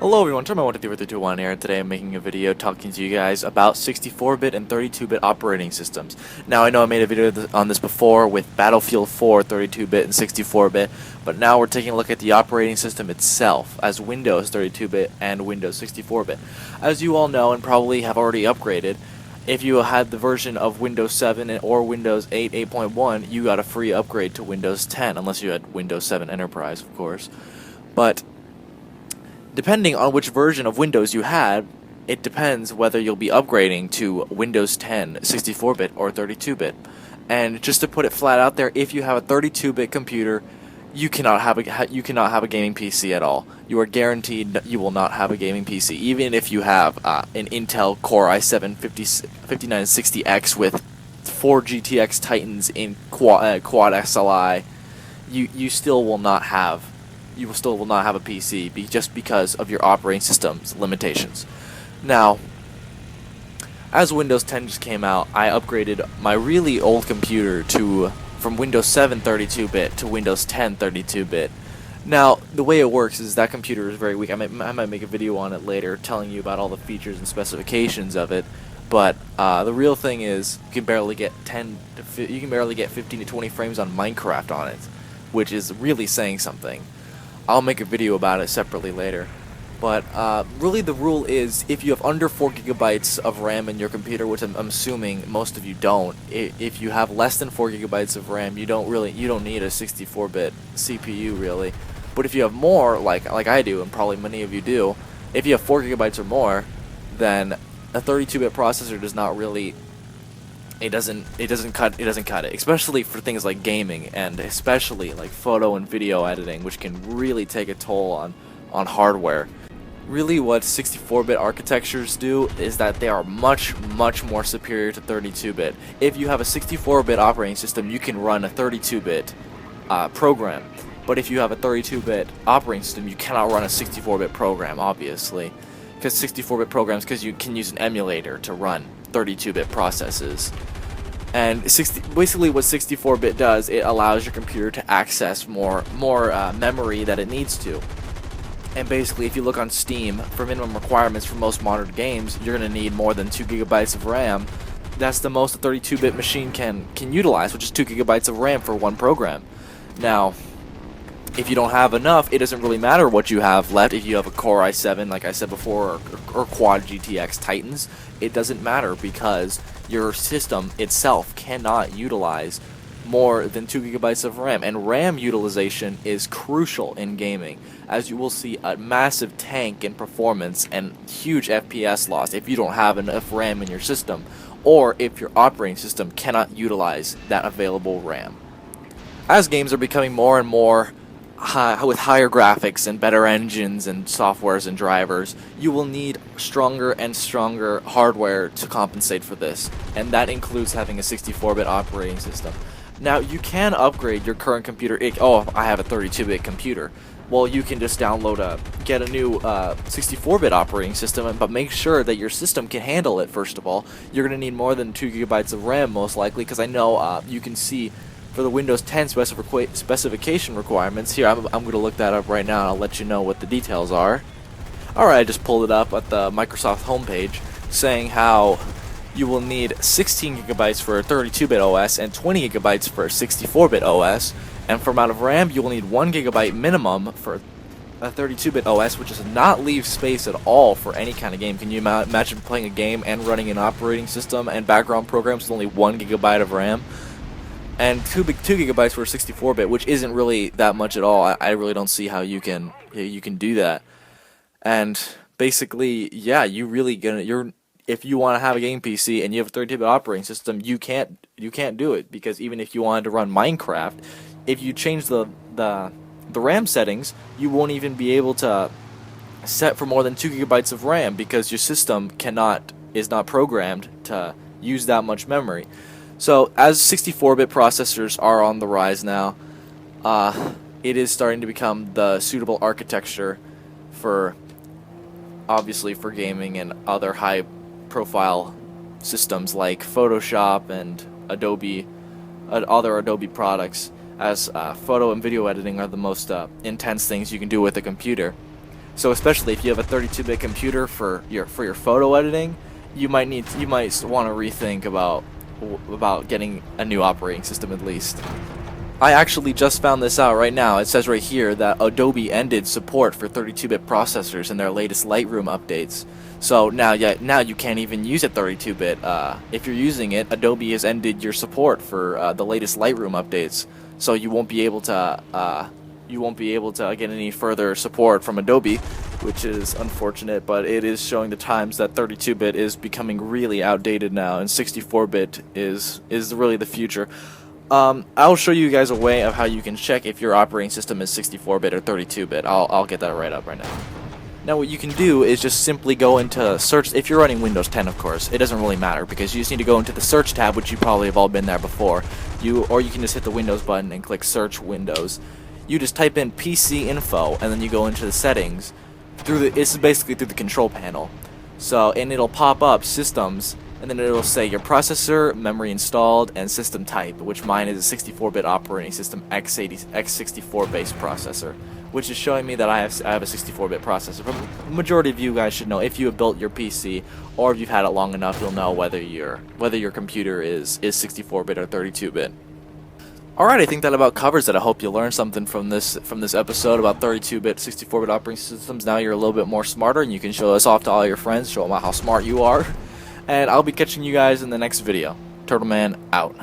Hello everyone, Turbo12321 here, and today I'm making a video talking to you guys about 64-bit and 32-bit operating systems. Now I know I made a video on this before with Battlefield 4 32-bit and 64-bit, but now we're taking a look at the operating system itself as Windows 32-bit and Windows 64-bit. As you all know and probably have already upgraded, if you had the version of Windows 7 or Windows 8 8.1, you got a free upgrade to Windows 10, unless you had Windows 7 Enterprise, of course. But depending on which version of Windows you had, it depends whether you'll be upgrading to Windows 10 64-bit or 32-bit. And just to put it flat out there, if you have a 32-bit computer, you cannot have a gaming PC at all. You are guaranteed that you will not have a gaming PC, even if you have an Intel Core i7 5960X with 4 GTX Titans in quad SLI. You still will not have a PC just because of your operating system's limitations. Now, as Windows 10 just came out, I upgraded my really old computer from Windows 7 32-bit to Windows 10 32-bit. Now, the way it works is that computer is very weak. I might make a video on it later telling you about all the features and specifications of it, but the real thing is you can barely get 15 to 20 frames on Minecraft on it, which is really saying something. I'll make a video about it separately later. But really the rule is if you have under 4 gigabytes of RAM in your computer, which I'm assuming most of you don't, if you have less than 4 gigabytes of RAM, you don't need a 64-bit CPU really. But if you have more, like I do, and probably many of you do, if you have 4 gigabytes or more, then a 32-bit processor does not really it doesn't cut it, especially for things like gaming and especially like photo and video editing, which can really take a toll on hardware. Really what 64-bit architectures do is that they are much more superior to 32-bit. If you have a 64-bit operating system, you can run a 32-bit program, but if you have a 32-bit operating system, you cannot run a 64-bit program, obviously, because 64-bit you can use an emulator to run 32-bit processes. And basically what 64-bit does, it allows your computer to access more memory that it needs to. And basically, if you look on Steam, for minimum requirements for most modern games, you're going to need more than 2 gigabytes of RAM. That's the most a 32-bit machine can utilize, which is 2 gigabytes of RAM for one program. Now, if you don't have enough, it doesn't really matter what you have left. If you have a Core i7, like I said before, or quad GTX Titans, it doesn't matter because your system itself cannot utilize more than 2 gigabytes of RAM. And RAM utilization is crucial in gaming, as you will see a massive tank in performance and huge FPS loss if you don't have enough RAM in your system, or if your operating system cannot utilize that available RAM. As games are becoming more and more with higher graphics and better engines and softwares and drivers, you will need stronger and stronger hardware to compensate for this, and that includes having a 64-bit operating system. Now, you can upgrade your current computer. Oh, I have a 32-bit computer. Well, you can just get a new 64-bit operating system, but make sure that your system can handle it. First of all, you're going to need more than 2 gigabytes of RAM, most likely, because I know you can see for the Windows 10 specification requirements. Here, I'm going to look that up right now, and I'll let you know what the details are. Alright, I just pulled it up at the Microsoft homepage, saying how you will need 16 gigabytes for a 32-bit OS and 20 gigabytes for a 64-bit OS. And for amount of RAM, you will need 1 gigabyte minimum for a 32-bit OS, which does not leave space at all for any kind of game. Can you imagine playing a game and running an operating system and background programs with only 1 gigabyte of RAM? And 2 gigabytes for a 64-bit, which isn't really that much at all. I really don't see how you can do that. And basically, yeah, if you want to have a game PC and you have a 32-bit operating system, you can't do it, because even if you wanted to run Minecraft, if you change the RAM settings, you won't even be able to set for more than 2 gigabytes of RAM because your system is not programmed to use that much memory. So as 64-bit processors are on the rise now, it is starting to become the suitable architecture obviously for gaming and other high-profile systems like Photoshop and Adobe, other Adobe products, as photo and video editing are the most intense things you can do with a computer. So especially if you have a 32-bit computer for your photo editing, you might want to rethink about getting a new operating system at least. I actually just found this out right now. It says right here that Adobe ended support for 32-bit processors in their latest Lightroom updates. So now you can't even use a 32-bit. If you're using it, Adobe has ended your support for the latest Lightroom updates. So you won't be able to get any further support from Adobe, which is unfortunate. But it is showing the times that 32-bit is becoming really outdated now, and 64-bit is really the future. I'll show you guys a way of how you can check if your operating system is 64-bit or 32-bit. I'll get that right up right now. Now what you can do is just simply go into search. If you're running Windows 10, of course, it doesn't really matter because you just need to go into the search tab, which you probably have all been there before. Or you can just hit the Windows button and click search Windows. You just type in PC info and then you go into the settings. It's basically through the control panel. And it'll pop up systems, and then it'll say your processor, memory installed, and system type, which mine is a 64-bit operating system x64 based processor, which is showing me that I have a 64-bit processor. But the majority of you guys should know, if you have built your PC or if you've had it long enough, you'll know whether your computer is 64-bit or 32-bit. Alright, I think that about covers it. I hope you learned something from this episode about 32-bit, 64-bit operating systems. Now you're a little bit more smarter, and you can show this off to all your friends, show them how smart you are. And I'll be catching you guys in the next video. Turtleman out.